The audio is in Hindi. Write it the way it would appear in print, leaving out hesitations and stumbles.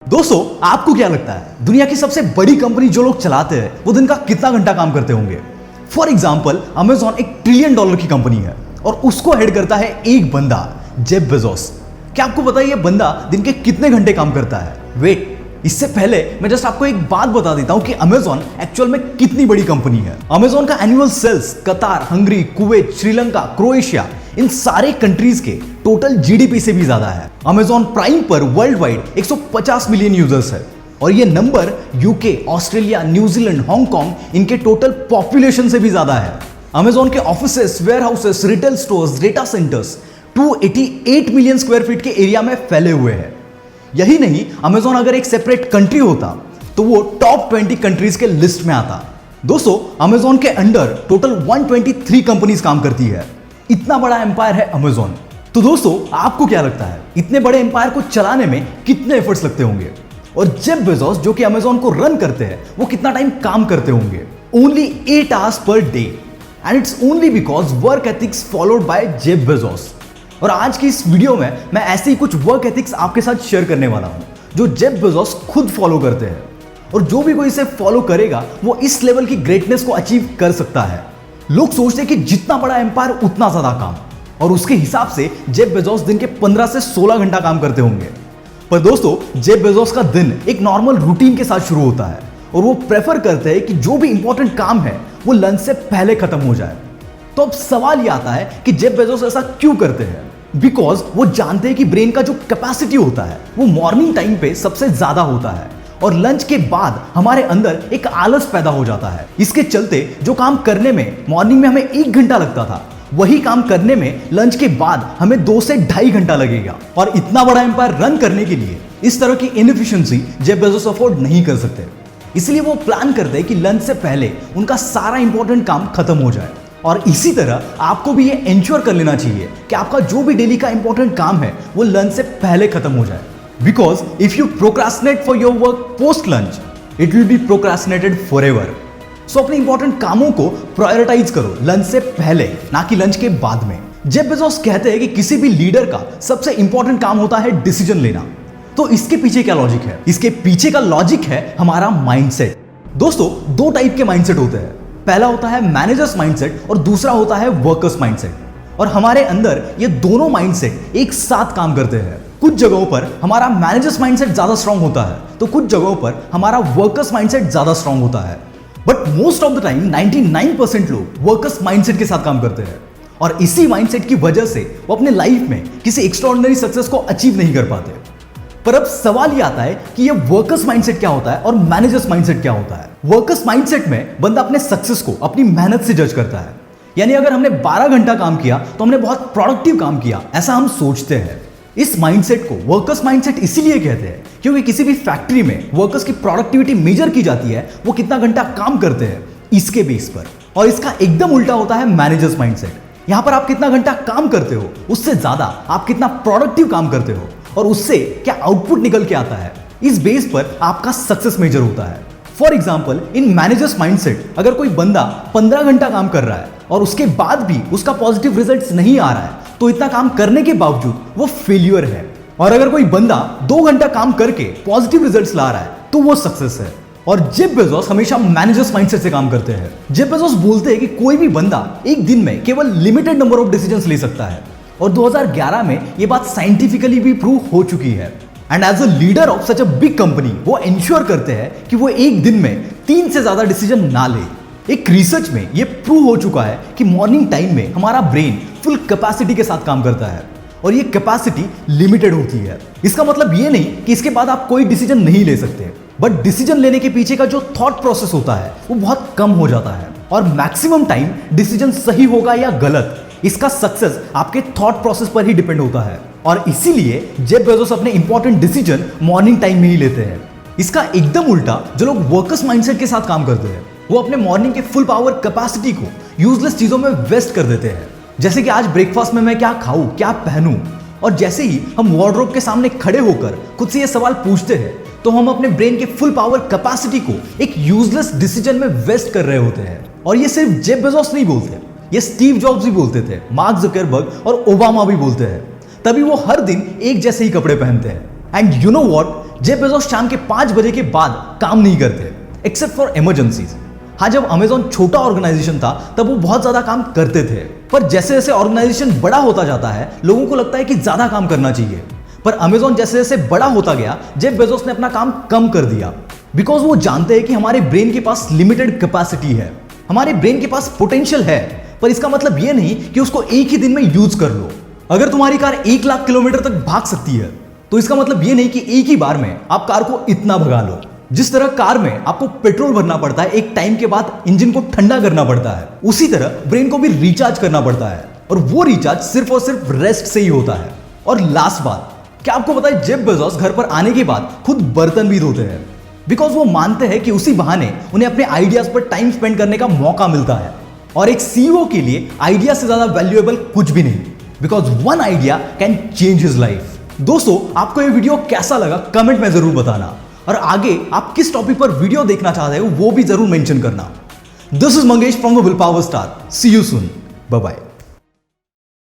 दोस्तों, आपको क्या लगता है दुनिया की सबसे बड़ी कंपनी जो लोग चलाते हैं वो दिन का कितना घंटा काम करते होंगे? फॉर एग्जाम्पल, अमेजॉन एक $1 ट्रिलियन की कंपनी है और उसको हेड करता है एक बंदा, जेफ बेजोस। क्या आपको पता है ये बंदा दिन के कितने घंटे काम करता है? वेट, इससे पहले मैं जस्ट आपको एक बात बता देता हूं कि अमेजॉन एक्चुअल में कितनी बड़ी कंपनी है। अमेजॉन का annual sales Qatar, Hungary, Kuwait, Sri Lanka, Croatia, इन सारे कंट्रीज के टोटल जीडीपी से भी ज्यादा है। अमेजॉन प्राइम पर वर्ल्ड वाइड 150 मिलियन यूजर्स है और ये number UK, Australia, New Zealand, Hong Kong इनके टोटल पॉपुलेशन से भी ज्यादा है। अमेजॉन के offices, warehouses, retail stores, data centres 288 million square feet के एरिया में फैले हुए हैं। यही नहीं, अमेजॉन अगर एक सेपरेट कंट्री होता तो वो टॉप 20 कंट्रीज के लिस्ट में आता। दोस्तों, अमेजॉन के अंडर टोटल 123 कंपनीज काम करती है। इतना बड़ा एम्पायर है अमेजॉन। तो दोस्तों, आपको क्या लगता है इतने बड़े एम्पायर को चलाने में कितने एफर्ट्स लगते होंगे? और जेफ बेजोस जो कि अमेजॉन को रन करते हैं वो कितना टाइम काम करते होंगे? Only 8 hours per day, and it's only because work ethics followed by Jeff Bezos. और आज की इस वीडियो में मैं ऐसे ही कुछ वर्क एथिक्स आपके साथ शेयर करने वाला हूं जो जेफ बेजोस खुद फॉलो करते हैं, और जो भी कोई इसे फॉलो करेगा वो इस लेवल की ग्रेटनेस को अचीव कर सकता है। लोग सोचते हैं कि जितना बड़ा एम्पायर उतना ज्यादा काम, और उसके हिसाब से जेफ बेजोस दिन के 15 से 16 घंटा काम करते होंगे। पर दोस्तों, जेफ बेजोस का दिन एक नॉर्मल रूटीन के साथ शुरू होता है और वो प्रेफर करते हैं कि जो भी इंपॉर्टेंट काम है वो लंच से पहले खत्म हो जाए। तो अब सवाल ये आता है कि जेफ बेजोस ऐसा क्यों करते हैं? बिकॉज वो जानते हैं कि ब्रेन का जो कैपेसिटी होता है वो मॉर्निंग टाइम पे सबसे ज्यादा होता है और लंच के बाद हमारे अंदर एक आलस पैदा हो जाता है। इसके चलते जो काम करने में मॉर्निंग में हमें 1 घंटा लगता था, वही काम करने में लंच के बाद हमें 2 से 2.5 घंटा लगेगा। और इतना बड़ा एम्पायर रन करने के लिए इस तरह की इनएफिशिएंसी जेफ बेजोस अफोर्ड नहीं कर सकते। इसलिए वो प्लान करते हैं कि लंच से पहले उनका सारा इंपॉर्टेंट काम खत्म हो जाए। और इसी तरह आपको भी ये एंश्योर कर लेना चाहिए कि आपका जो भी डेली का इंपॉर्टेंट काम है वो लंच से पहले खत्म हो जाए। Because if you procrastinate for your work post lunch, it will be procrastinated forever. So अपने इंपॉर्टेंट कामों को प्रायोरिटाइज करो लंच से पहले, ना कि लंच के बाद में। जेफ बेजोस कहते हैं कि किसी भी लीडर का सबसे इंपॉर्टेंट काम होता है डिसीजन लेना। तो इसके पीछे क्या लॉजिक है? इसके पीछे का लॉजिक है हमारा माइंडसेट। दोस्तों, 2 टाइप के माइंडसेट होते हैं। पहला होता है मैनेजर्स माइंडसेट और दूसरा होता है वर्कर्स माइंडसेट। और हमारे अंदर ये दोनों माइंडसेट एक साथ काम करते हैं। कुछ जगहों पर हमारा मैनेजर्स माइंडसेट ज्यादा स्ट्रांग होता है तो कुछ जगहों पर हमारा वर्कर्स माइंडसेट ज्यादा स्ट्रांग होता है। But most of the time 99% लोग वर्कर्स माइंडसेट के साथ काम करते हैं और इसी माइंडसेट की वजह से वो अपने लाइफ में किसी एक्स्ट्राऑर्डिनरी सक्सेस को अचीव नहीं कर पाते। पर अब सवाल ये आता है कि ये वर्कर्स माइंडसेट क्या होता है और मैनेजर्स माइंडसेट क्या होता है? वर्कर्स माइंडसेट में बंदा अपने सक्सेस को अपनी मेहनत से जज करता है। यानी अगर हमने 12 घंटा काम किया तो हमने बहुत प्रोडक्टिव काम किया, ऐसा हम सोचते हैं। इस माइंडसेट को वर्कर्स माइंडसेट इसीलिए कहते हैं क्योंकि किसी भी फैक्ट्री में वर्कर्स की प्रोडक्टिविटी मेजर की जाती है वो कितना घंटा काम करते हैं इसके बेस पर। और इसका एकदम उल्टा होता है मैनेजर्स माइंडसेट। यहां पर आप कितना घंटा काम करते हो उससे ज्यादा आप कितना प्रोडक्टिव काम करते हो और उससे क्या आउटपुट निकल के आता है, इस बेस पर आपका सक्सेस मेजर होता है। For example, in managers mindset अगर कोई बंदा 15 घंटा काम कर रहा है और उसके बाद भी उसका पॉजिटिव रिजल्ट्स नहीं आ रहा है तो इतना काम करने के बावजूद वो फेल्यूर है। और अगर कोई बंदा 2 घंटा काम करके पॉजिटिव रिजल्ट्स ला रहा है तो वो सक्सेस है। और जेफ बेजोस हमेशा मैनेजर्स माइंडसेट से काम करते हैं। जेफ बेजोस बोलते हैं कि कोई भी बंदा एक दिन में केवल लिमिटेड नंबर ऑफ डिसीजंस ले सकता है और 2011 में ये बात साइंटिफिकली भी प्रूव हो चुकी है। And as a leader of such a big company वो इंश्योर करते हैं कि वो एक दिन में 3 से ज्यादा डिसीजन ना ले। एक रिसर्च में ये प्रूव हो चुका है कि मॉर्निंग टाइम में हमारा ब्रेन फुल कैपेसिटी के साथ काम करता है और ये कैपेसिटी लिमिटेड होती है। इसका मतलब ये नहीं कि इसके बाद आप कोई डिसीजन नहीं ले सकते, बट डिसीजन लेने के पीछे का जो थॉट प्रोसेस होता है वो बहुत कम हो जाता है और मैक्सिमम टाइम डिसीजन सही होगा या गलत, इसका सक्सेस आपके थॉट प्रोसेस पर ही डिपेंड होता है। और इसीलिए जेफ बेजोस अपने इंपॉर्टेंट डिसीजन मॉर्निंग टाइम में ही लेते हैं। इसका एकदम उल्टा जो लोग वर्कर्स माइंडसेट के साथ काम करते हैं वो अपने मॉर्निंग के फुल पावर कैपेसिटी को यूजलेस चीजों में वेस्ट कर देते हैं। जैसे कि आज ब्रेकफास्ट में मैं क्या खाऊं, क्या पहनूं, और जैसे ही हम वार्डरोब के सामने खड़े होकर खुद से ये सवाल पूछते हैं तो हम अपने ब्रेन के फुल पावर कैपेसिटी को एक यूजलेस डिसीजन में वेस्ट कर रहे होते हैं। और ये सिर्फ जेफ बेजोस नहीं बोलते, ये स्टीव जॉब्स भी बोलते थे, मार्क जुकरबर्ग और ओबामा भी बोलते हैं। तभी वो हर दिन एक जैसे ही कपड़े पहनते हैं। And you know what, Jeff Bezos शाम के 5 बजे के बाद काम नहीं करते एक्सेप्ट फॉर इमरजेंसीज। हाँ, जब अमेजॉन छोटा ऑर्गेनाइजेशन था तब वो बहुत ज्यादा काम करते थे, पर जैसे जैसे ऑर्गेनाइजेशन बड़ा होता जाता है लोगों को लगता है कि ज्यादा काम करना चाहिए। पर अमेजॉन जैसे जैसे बड़ा होता गया जेफ बेजोस ने अपना काम कम कर दिया, बिकॉज वो जानते हैं कि हमारे ब्रेन के पास लिमिटेड कैपेसिटी है, हमारे ब्रेन के पास पोटेंशियल है, पर इसका मतलब ये नहीं कि उसको एक ही दिन में यूज कर लो। अगर तुम्हारी कार 1 लाख किलोमीटर तक भाग सकती है तो इसका मतलब ये नहीं कि एक ही बार में आप कार को इतना भगा लो। जिस तरह कार में आपको पेट्रोल भरना पड़ता है, एक टाइम के बाद इंजन को ठंडा करना पड़ता है, उसी तरह ब्रेन को भी रिचार्ज करना पड़ता है, और वो रिचार्ज सिर्फ और सिर्फ रेस्ट से ही होता है। और लास्ट बात, क्या आपको पता है जेफ बेजोस घर पर आने के बाद खुद बर्तन भी धोते हैं, बिकॉज वो मानते हैं कि उसी बहाने उन्हें अपने आइडियाज पर टाइम स्पेंड करने का मौका मिलता है। और एक सीईओ के लिए आइडिया से ज्यादा वैल्यूएबल कुछ भी नहीं, because one idea can change his life. दोस्तों, आपको ये वीडियो कैसा लगा कमेंट में जरूर बताना, और आगे आप किस टॉपिक पर वीडियो देखना चाहते हो वो भी जरूर मेंशन करना। This is Mangesh from the will power star. See you soon, bye bye.